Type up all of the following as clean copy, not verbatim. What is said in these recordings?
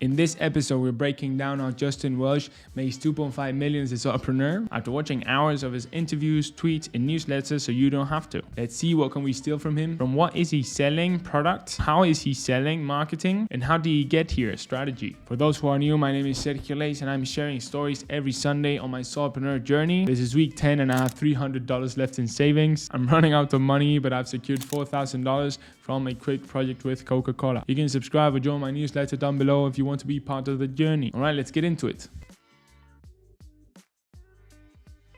In this episode, we're breaking down how Justin Welsh makes 2.5 million as a solopreneur after watching hours of his interviews, tweets, and newsletters so you don't have to. Let's see what can we steal from him. From what is he selling, products, how is he selling, marketing, and how did he get here, strategy. For those who are new, my name is Sergio Leis and I'm sharing stories every Sunday on my solopreneur journey. This is week 10 and I have $300 left in savings. I'm running out of money, but I've secured $4,000 from a quick project with Coca-Cola. You can subscribe or join my newsletter down below if you want to be part of the journey. All right, let's get into it.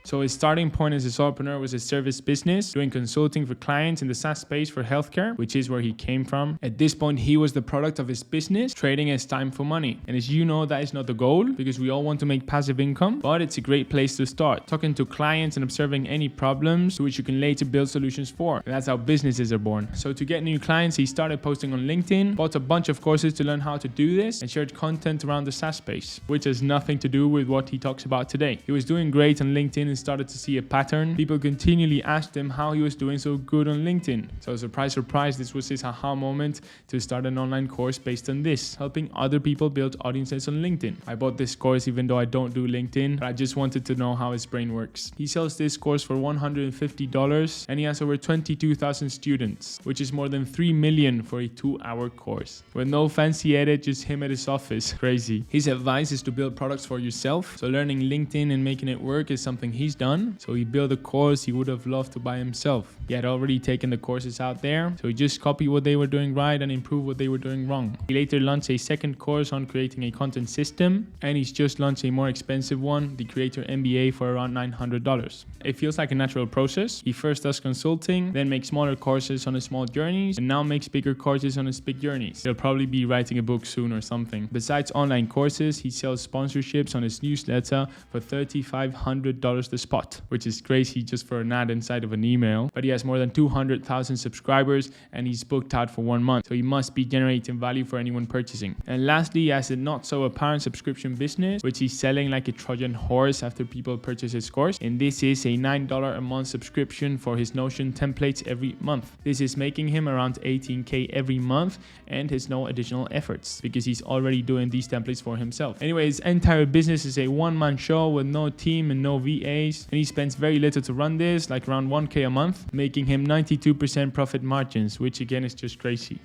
So his starting point as a solopreneur was a service business, doing consulting for clients in the SaaS space for healthcare, which is where he came from. At this point, he was the product of his business, trading as time for money. And as you know, that is not the goal because we all want to make passive income, but it's a great place to start. Talking to clients and observing any problems to which you can later build solutions for. And that's how businesses are born. So to get new clients, he started posting on LinkedIn, bought a bunch of courses to learn how to do this, and shared content around the SaaS space, which has nothing to do with what he talks about today. He was doing great on LinkedIn and started to see a pattern. People continually asked him how he was doing so good on LinkedIn. So surprise, surprise, this was his aha moment to start an online course based on this, helping other people build audiences on LinkedIn. I bought this course even though I don't do LinkedIn, but I just wanted to know how his brain works. He sells this course for $150 and he has over 22,000 students, which is more than 3 million for a 2-hour course. With no fancy edit, just him at his office. Crazy. His advice is to build products for yourself. So learning LinkedIn and making it work is something he's done. So he built a course he would have loved to buy himself. He had already taken the courses out there, so he just copied what they were doing right and improved what they were doing wrong. He later launched a second course on creating a content system, and he's just launched a more expensive one, the Creator MBA, for around $900. It feels like a natural process. He first does consulting, then makes smaller courses on his small journeys, and now makes bigger courses on his big journeys. He'll probably be writing a book soon or something. Besides online courses, he sells sponsorships on his newsletter for $3,500 the spot, which is crazy just for an ad inside of an email. But he has more than 200,000 subscribers and he's booked out for 1 month. So he must be generating value for anyone purchasing. And lastly, he has a not so apparent subscription business, which he's selling like a Trojan horse after people purchase his course. And this is a $9 a month subscription for his Notion templates every month. This is making him around 18K every month and has no additional efforts because he's already doing these templates for himself. Anyway, his entire business is a one-man show with no team and no VAs. And he spends very little to run this, like around 1K a month, making him 92% profit margins, which again is just crazy.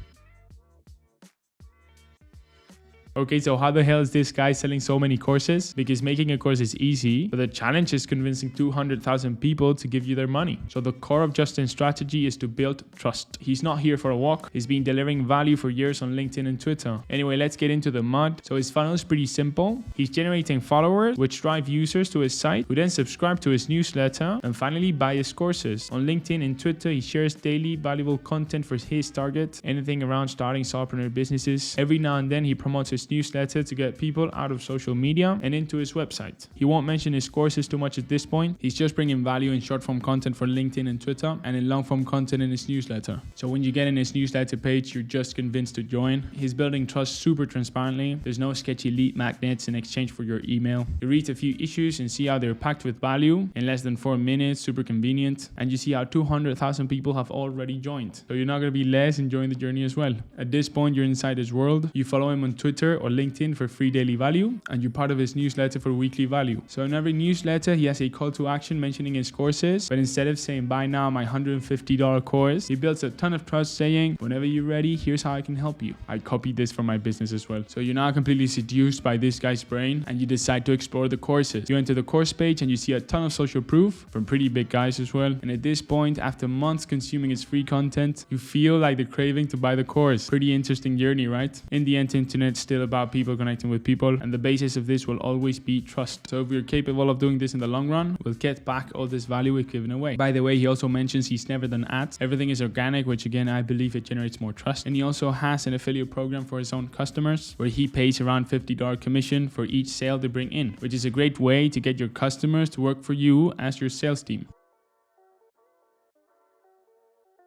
Okay, so how the hell is this guy selling so many courses? Because making a course is easy, but the challenge is convincing 200,000 people to give you their money. So the core of Justin's strategy is to build trust. He's not here for a walk. He's been delivering value for years on LinkedIn and Twitter. Anyway, let's get into the mud. So his funnel is pretty simple. He's generating followers, which drive users to his site, who then subscribe to his newsletter, and finally buy his courses. On LinkedIn and Twitter, he shares daily valuable content for his target, anything around starting solopreneur businesses. Every now and then, he promotes his newsletter to get people out of social media and into his website. He won't mention his courses too much at this point. He's just bringing value in short form content for LinkedIn and Twitter and in long form content in his newsletter. So when you get in his newsletter page, you're just convinced to join. He's building trust super transparently. There's no sketchy lead magnets in exchange for your email. You read a few issues and see how they're packed with value in less than 4 minutes, super convenient. And you see how 200,000 people have already joined. So you're not going to be less and join the journey as well. At this point, you're inside his world. You follow him on Twitter or LinkedIn for free daily value, and you're part of his newsletter for weekly value. So in every newsletter, he has a call to action mentioning his courses, but instead of saying buy now my $150 course, he builds a ton of trust saying whenever you're ready, here's how I can help you. I copied this for my business as well. So you're now completely seduced by this guy's brain and you decide to explore the courses. You enter the course page and you see a ton of social proof from pretty big guys as well. And at this point, after months consuming his free content, you feel like the craving to buy the course. Pretty interesting journey, right? In the end, the internet's still about people connecting with people, and the basis of this will always be trust. So if we're capable of doing this in the long run, we'll get back all this value we've given away. By the way, he also mentions he's never done ads. Everything is organic, which again, I believe it generates more trust. And he also has an affiliate program for his own customers where he pays around $50 commission for each sale they bring in, which is a great way to get your customers to work for you as your sales team.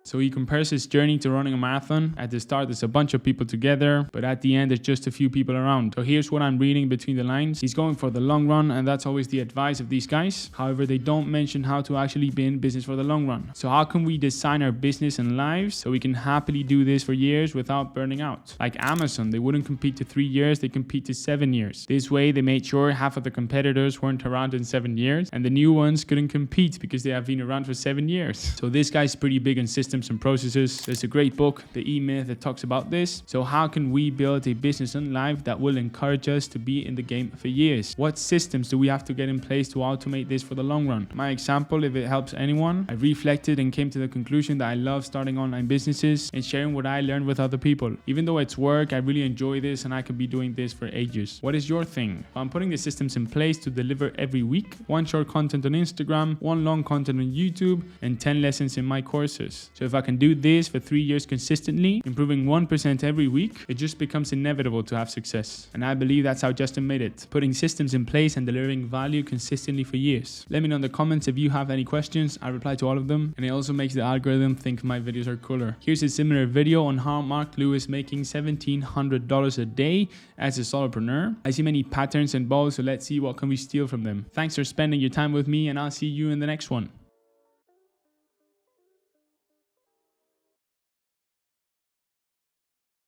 So he compares his journey to running a marathon. At the start, there's a bunch of people together, but at the end, there's just a few people around. So here's what I'm reading between the lines. He's going for the long run, and that's always the advice of these guys. However, they don't mention how to actually be in business for the long run. So how can we design our business and lives so we can happily do this for years without burning out? Like Amazon, they wouldn't compete to 3 years, they compete to 7 years. This way, they made sure half of the competitors weren't around in 7 years, and the new ones couldn't compete because they have been around for 7 years. So this guy's pretty big in systems and processes. There's a great book, The E-Myth, that talks about this. So how can we build a business and life that will encourage us to be in the game for years? What systems do we have to get in place to automate this for the long run? My example, if it helps anyone, I reflected and came to the conclusion that I love starting online businesses and sharing what I learned with other people. Even though it's work, I really enjoy this and I could be doing this for ages. What is your thing? Well, I'm putting the systems in place to deliver every week, 1 short content on Instagram, 1 long content on YouTube, and 10 lessons in my courses. So if I can do this for 3 years consistently, improving 1% every week, it just becomes inevitable to have success. And I believe that's how Justin made it, putting systems in place and delivering value consistently for years. Let me know in the comments if you have any questions. I reply to all of them, and it also makes the algorithm think my videos are cooler. Here's a similar video on how Mark Lewis making $1,700 a day as a solopreneur. I see many patterns involved, so let's see what can we steal from them. Thanks for spending your time with me, and I'll see you in the next one.